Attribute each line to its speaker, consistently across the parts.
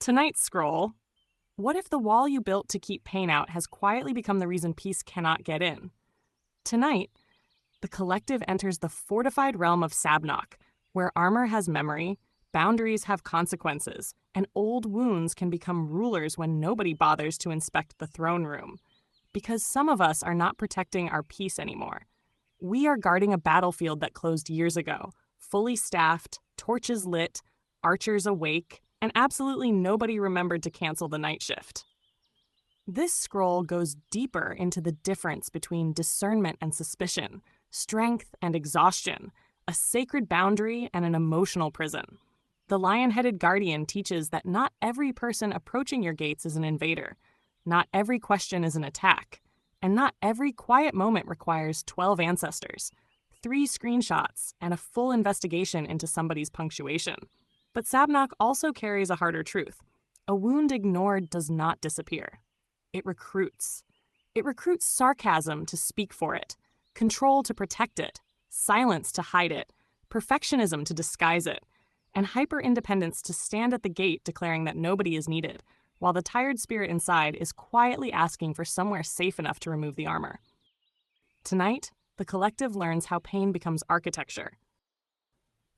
Speaker 1: Tonight's scroll: what if the wall you built to keep pain out has quietly become the reason peace cannot get in? Tonight, the collective enters the fortified realm of Sabnock, where armor has memory, boundaries have consequences, and old wounds can become rulers when nobody bothers to inspect the throne room. Because some of us are not protecting our peace anymore. We are guarding a battlefield that closed years ago, fully staffed, torches lit, archers awake, and absolutely nobody remembered to cancel the night shift. This scroll goes deeper into the difference between discernment and suspicion, strength and exhaustion, a sacred boundary and an emotional prison. The lion-headed guardian teaches that not every person approaching your gates is an invader, not every question is an attack, and not every quiet moment requires 12 ancestors, 3 screenshots, and a full investigation into somebody's punctuation. But Sabnock also carries a harder truth. A wound ignored does not disappear. It recruits. It recruits sarcasm to speak for it, control to protect it, silence to hide it, perfectionism to disguise it, and hyper-independence to stand at the gate declaring that nobody is needed, while the tired spirit inside is quietly asking for somewhere safe enough to remove the armor. Tonight, the collective learns how pain becomes architecture,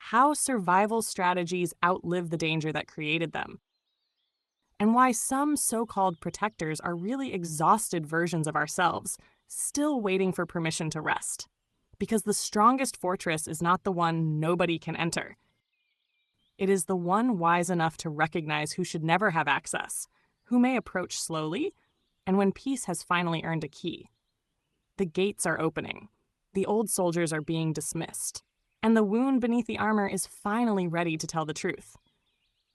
Speaker 1: how survival strategies outlive the danger that created them, and why some so-called protectors are really exhausted versions of ourselves, still waiting for permission to rest. Because the strongest fortress is not the one nobody can enter. It is the one wise enough to recognize who should never have access, who may approach slowly, and when peace has finally earned a key. The gates are opening. The old soldiers are being dismissed. And the wound beneath the armor is finally ready to tell the truth.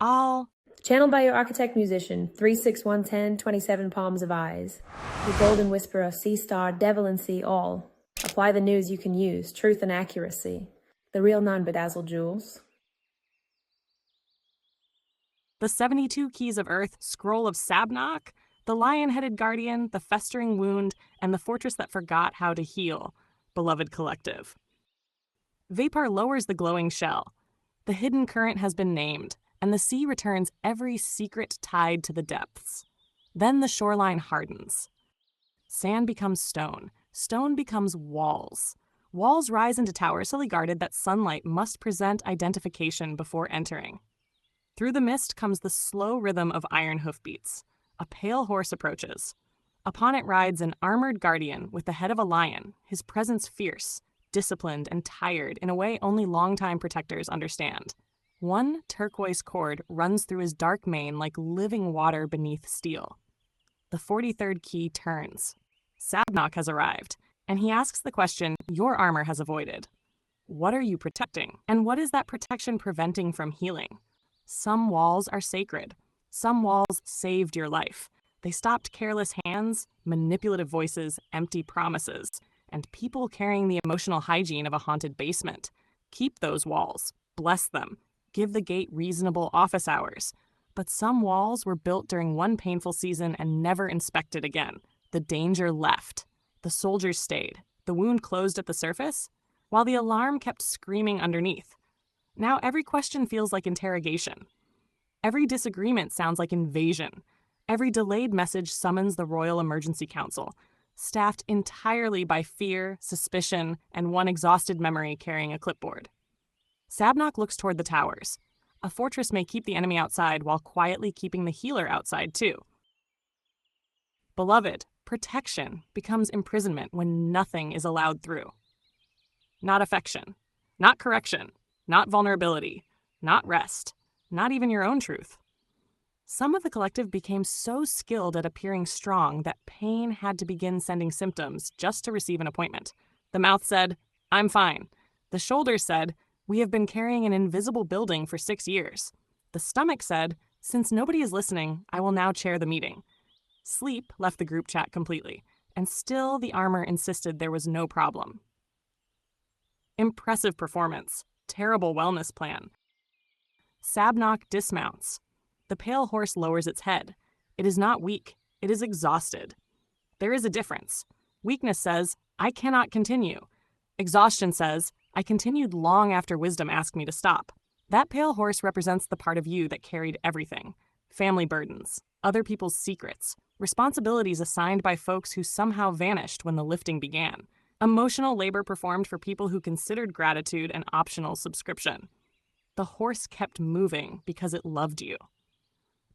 Speaker 1: Ahll.
Speaker 2: Channeled by your architect musician, 36110, 27 palms of eyes. The golden whisperer, sea star, Devalan see all. Apply the news you can use, truth and accuracy. The real non-bedazzled jewels.
Speaker 1: The 72 Keys of Earth, Scroll of Sabnock, the lion-headed guardian, the festering wound, and the fortress that forgot how to heal, beloved collective. Vapor lowers the glowing shell. The hidden current has been named, and the sea returns every secret tide to the depths. Then the shoreline hardens. Sand becomes stone. Stone becomes walls. Walls rise into towers solely guarded that sunlight must present identification before entering. Through the mist comes the slow rhythm of iron hoofbeats. A pale horse approaches. Upon it rides an armored guardian with the head of a lion, his presence fierce, disciplined, and tired in a way only longtime protectors understand. One turquoise cord runs through his dark mane like living water beneath steel. The 43rd key turns. Sabnock has arrived, and he asks the question your armor has avoided. What are you protecting? And what is that protection preventing from healing? Some walls are sacred. Some walls saved your life. They stopped careless hands, manipulative voices, empty promises, and people carrying the emotional hygiene of a haunted basement. Keep those walls. Bless them. Give the gate reasonable office hours. But some walls were built during one painful season and never inspected again. The danger left. The soldiers stayed. The wound closed at the surface, while the alarm kept screaming underneath. Now every question feels like interrogation. Every disagreement sounds like invasion. Every delayed message summons the Royal Emergency Council, staffed entirely by fear, suspicion, and one exhausted memory carrying a clipboard. Sabnock looks toward the towers. A fortress may keep the enemy outside while quietly keeping the healer outside too. Beloved, protection becomes imprisonment when nothing is allowed through. Not affection, not correction, not vulnerability, not rest, not even your own truth. Some of the collective became so skilled at appearing strong that pain had to begin sending symptoms just to receive an appointment. The mouth said, "I'm fine." The shoulders said, "We have been carrying an invisible building for 6 years." The stomach said, "Since nobody is listening, I will now chair the meeting." Sleep left the group chat completely, and still the armor insisted there was no problem. Impressive performance. Terrible wellness plan. Sabnock dismounts. The pale horse lowers its head. It is not weak. It is exhausted. There is a difference. Weakness says, "I cannot continue." Exhaustion says, "I continued long after wisdom asked me to stop." That pale horse represents the part of you that carried everything. family burdens, other people's secrets, responsibilities assigned by folks who somehow vanished when the lifting began, emotional labor performed for people who considered gratitude an optional subscription. The horse kept moving because it loved you.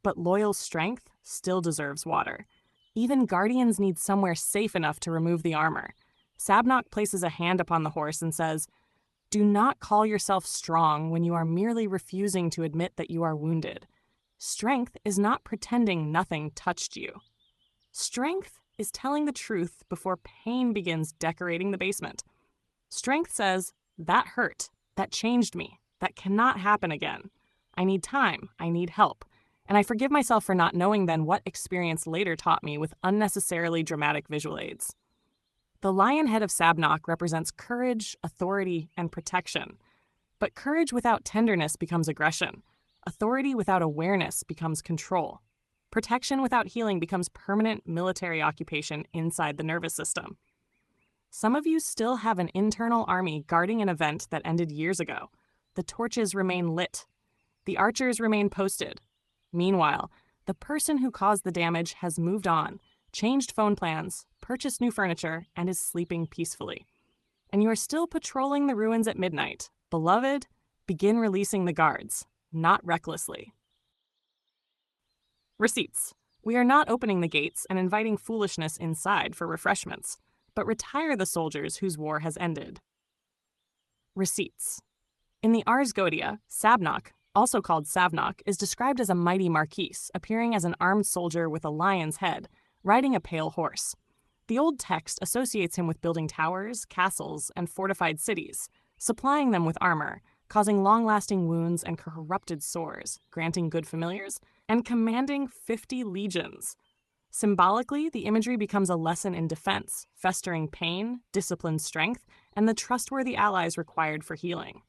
Speaker 1: But loyal strength still deserves water. Even guardians need somewhere safe enough to remove the armor. Sabnock places a hand upon the horse and says, "Do not call yourself strong when you are merely refusing to admit that you are wounded. Strength is not pretending nothing touched you. Strength is telling the truth before pain begins decorating the basement. Strength says, that hurt, that changed me, that cannot happen again. I need time, I need help, and I forgive myself for not knowing then what experience later taught me with unnecessarily dramatic visual aids." The lion head of Sabnock represents courage, authority, and protection. But courage without tenderness becomes aggression. Authority without awareness becomes control. Protection without healing becomes permanent military occupation inside the nervous system. Some of you still have an internal army guarding an event that ended years ago. The torches remain lit. The archers remain posted. Meanwhile, the person who caused the damage has moved on, changed phone plans, purchased new furniture, and is sleeping peacefully. And you are still patrolling the ruins at midnight. Beloved, begin releasing the guards, not recklessly. Receipts. We are not opening the gates and inviting foolishness inside for refreshments, but retire the soldiers whose war has ended. Receipts. In the Ars Goetia, Sabnock, also called Savnock, is described as a mighty marquis, appearing as an armed soldier with a lion's head, riding a pale horse. The old text associates him with building towers, castles, and fortified cities, supplying them with armor, causing long-lasting wounds and corrupted sores, granting good familiars, and commanding 50 legions. Symbolically, the imagery becomes a lesson in defense, festering pain, disciplined strength, and the trustworthy allies required for healing.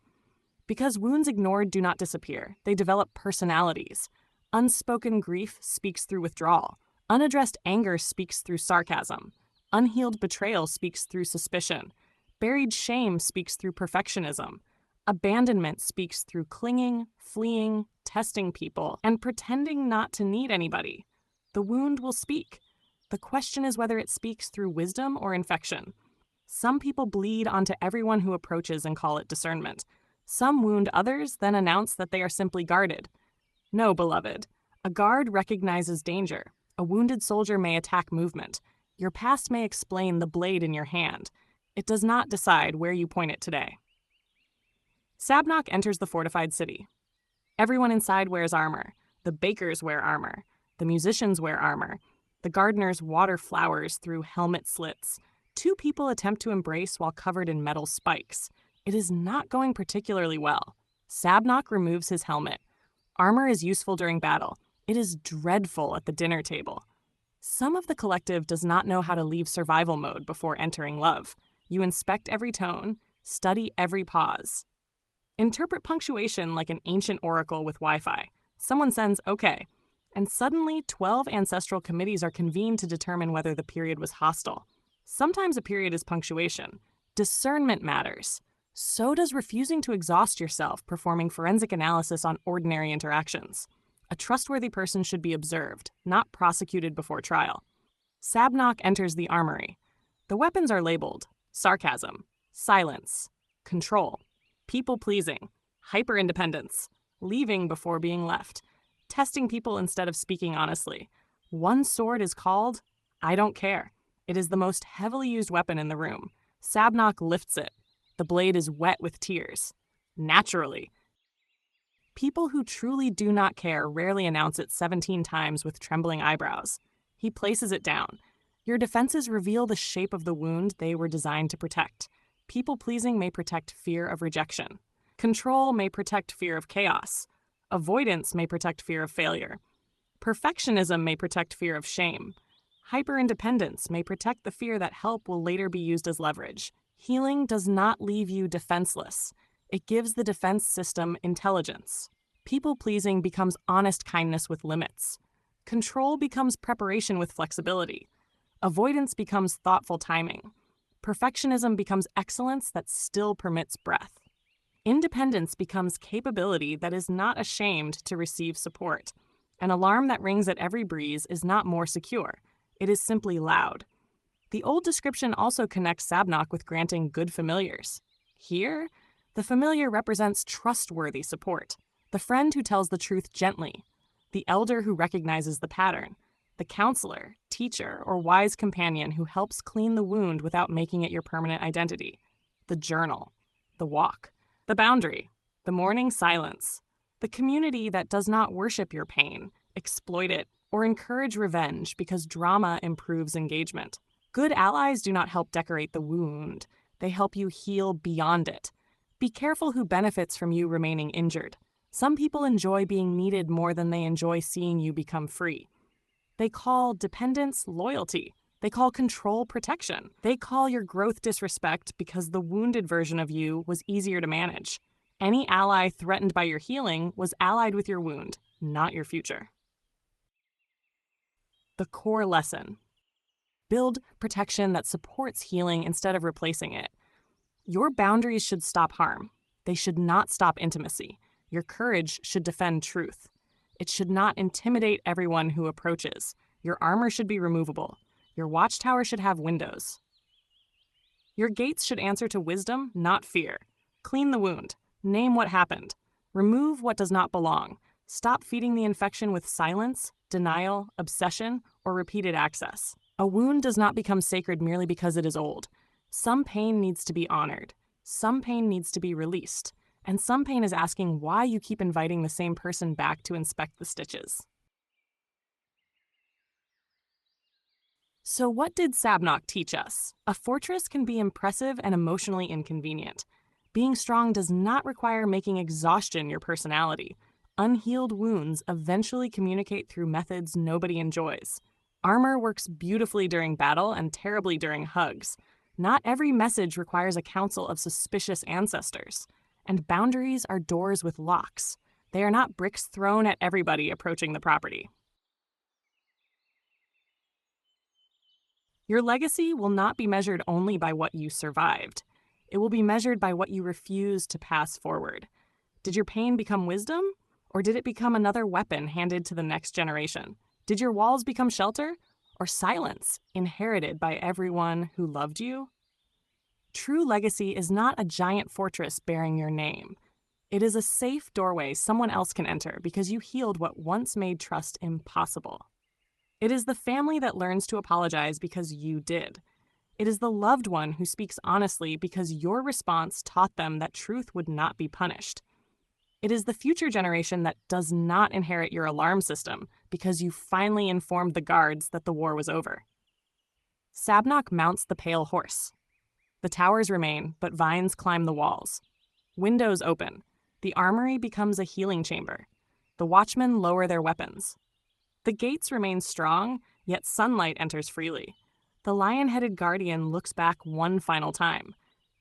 Speaker 1: Because wounds ignored do not disappear, they develop personalities. Unspoken grief speaks through withdrawal. Unaddressed anger speaks through sarcasm. Unhealed betrayal speaks through suspicion. Buried shame speaks through perfectionism. Abandonment speaks through clinging, fleeing, testing people, and pretending not to need anybody. The wound will speak. The question is whether it speaks through wisdom or infection. Some people bleed onto everyone who approaches and call it discernment. Some wound others, then announce that they are simply guarded. No, beloved. A guard recognizes danger. A wounded soldier may attack movement. Your past may explain the blade in your hand. It does not decide where you point it today. Sabnock enters the fortified city. Everyone inside wears armor. The bakers wear armor. The musicians wear armor. The gardeners water flowers through helmet slits. Two people attempt to embrace while covered in metal spikes. It is not going particularly well. Sabnock removes his helmet. Armor is useful during battle. It is dreadful at the dinner table. Some of the collective does not know how to leave survival mode before entering love. You inspect every tone, study every pause. Interpret punctuation like an ancient oracle with Wi-Fi. Someone sends, "Okay," and suddenly 12 ancestral committees are convened to determine whether the period was hostile. Sometimes a period is punctuation. Discernment matters. So does refusing to exhaust yourself performing forensic analysis on ordinary interactions. A trustworthy person should be observed, not prosecuted before trial. Sabnock enters the armory. The weapons are labeled sarcasm, silence, control, people-pleasing, hyper-independence, leaving before being left, testing people instead of speaking honestly. One sword is called, I don't care. It is the most heavily used weapon in the room. Sabnock lifts it. The blade is wet with tears. Naturally. People who truly do not care rarely announce it 17 times with trembling eyebrows. He places it down. Your defenses reveal the shape of the wound they were designed to protect. People-pleasing may protect fear of rejection. Control may protect fear of chaos. Avoidance may protect fear of failure. Perfectionism may protect fear of shame. Hyper-independence may protect the fear that help will later be used as leverage. Healing does not leave you defenseless. It gives the defense system intelligence. People-pleasing becomes honest kindness with limits. Control becomes preparation with flexibility. Avoidance becomes thoughtful timing. Perfectionism becomes excellence that still permits breath. Independence becomes capability that is not ashamed to receive support. An alarm that rings at every breeze is not more secure. It is simply loud. The old description also connects Sabnock with granting good familiars. Here, the familiar represents trustworthy support, the friend who tells the truth gently, the elder who recognizes the pattern, the counselor, teacher, or wise companion who helps clean the wound without making it your permanent identity, the journal, the walk, the boundary, the morning silence, the community that does not worship your pain, exploit it, or encourage revenge because drama improves engagement. Good allies do not help decorate the wound. They help you heal beyond it. Be careful who benefits from you remaining injured. Some people enjoy being needed more than they enjoy seeing you become free. They call dependence loyalty. They call control protection. They call your growth disrespect because the wounded version of you was easier to manage. Any ally threatened by your healing was allied with your wound, not your future. The core lesson: build protection that supports healing instead of replacing it. Your boundaries should stop harm. They should not stop intimacy. Your courage should defend truth. It should not intimidate everyone who approaches. Your armor should be removable. Your watchtower should have windows. Your gates should answer to wisdom, not fear. Clean the wound. Name what happened. Remove what does not belong. Stop feeding the infection with silence, denial, obsession, or repeated access. A wound does not become sacred merely because it is old. Some pain needs to be honored. Some pain needs to be released. And some pain is asking why you keep inviting the same person back to inspect the stitches. So what did Sabnock teach us? A fortress can be impressive and emotionally inconvenient. Being strong does not require making exhaustion your personality. Unhealed wounds eventually communicate through methods nobody enjoys. Armor works beautifully during battle and terribly during hugs. Not every message requires a council of suspicious ancestors. And boundaries are doors with locks. They are not bricks thrown at everybody approaching the property. Your legacy will not be measured only by what you survived. It will be measured by what you refuse to pass forward. Did your pain become wisdom? Or did it become another weapon handed to the next generation? Did your walls become shelter? Or silence, inherited by everyone who loved you? True legacy is not a giant fortress bearing your name. It is a safe doorway someone else can enter because you healed what once made trust impossible. It is the family that learns to apologize because you did. It is the loved one who speaks honestly because your response taught them that truth would not be punished. It is the future generation that does not inherit your alarm system because you finally informed the guards that the war was over. Sabnock mounts the pale horse. The towers remain, but vines climb the walls. Windows open. The armory becomes a healing chamber. The watchmen lower their weapons. The gates remain strong, yet sunlight enters freely. The lion-headed guardian looks back one final time.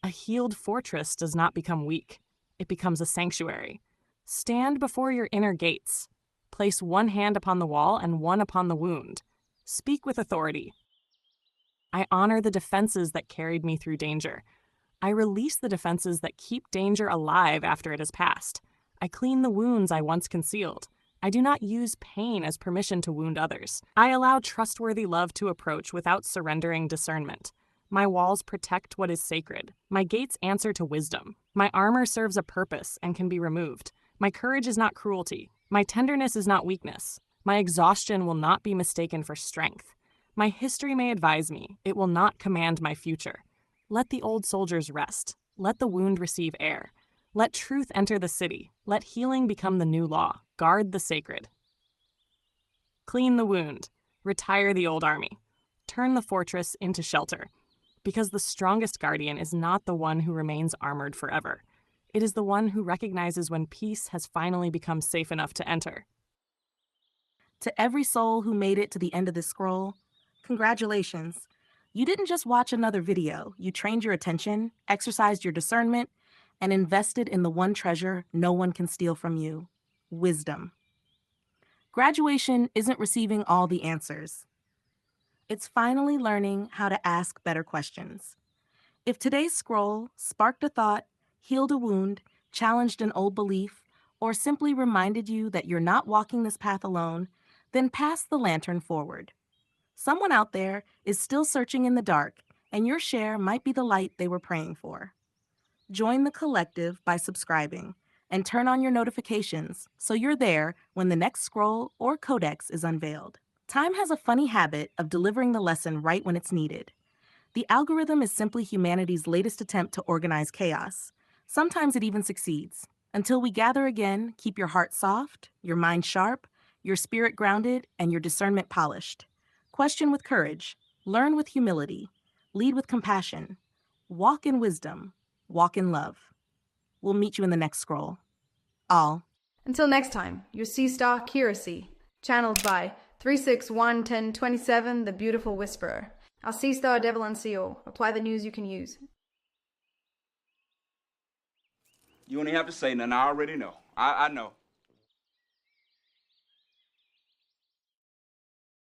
Speaker 1: A healed fortress does not become weak. It becomes a sanctuary. Stand before your inner gates. Place one hand upon the wall and one upon the wound. Speak with authority. I honor the defenses that carried me through danger. I release the defenses that keep danger alive after it has passed. I clean the wounds I once concealed. I do not use pain as permission to wound others. I allow trustworthy love to approach without surrendering discernment. My walls protect what is sacred. My gates answer to wisdom. My armor serves a purpose and can be removed. My courage is not cruelty. My tenderness is not weakness. My exhaustion will not be mistaken for strength. My history may advise me. It will not command my future. Let the old soldiers rest. Let the wound receive air. Let truth enter the city. Let healing become the new law. Guard the sacred. Clean the wound. Retire the old army. Turn the fortress into shelter. Because the strongest guardian is not the one who remains armored forever. It is the one who recognizes when peace has finally become safe enough to enter.
Speaker 3: To every soul who made it to the end of this scroll, congratulations. You didn't just watch another video, you trained your attention, exercised your discernment, and invested in the one treasure no one can steal from you: wisdom. Graduation isn't receiving all the answers. It's finally learning how to ask better questions. If today's scroll sparked a thought, healed a wound, challenged an old belief, or simply reminded you that you're not walking this path alone, then pass the lantern forward. Someone out there is still searching in the dark, and your share might be the light they were praying for. Join the collective by subscribing and turn on your notifications so you're there when the next scroll or codex is unveiled. Time has a funny habit of delivering the lesson right when it's needed. The algorithm is simply humanity's latest attempt to organize chaos. Sometimes it even succeeds. Until we gather again, keep your heart soft, your mind sharp, your spirit grounded, and your discernment polished. Question with courage, learn with humility, lead with compassion, walk in wisdom, walk in love. We'll meet you in the next scroll. All.
Speaker 4: Until next time, your Sea Star Curacy, channeled by 3611027, the Beautiful Whisperer. Our Sea Star Devalan CO. Apply the news you can use.
Speaker 5: You don't even have to say nothing. I already know. I know.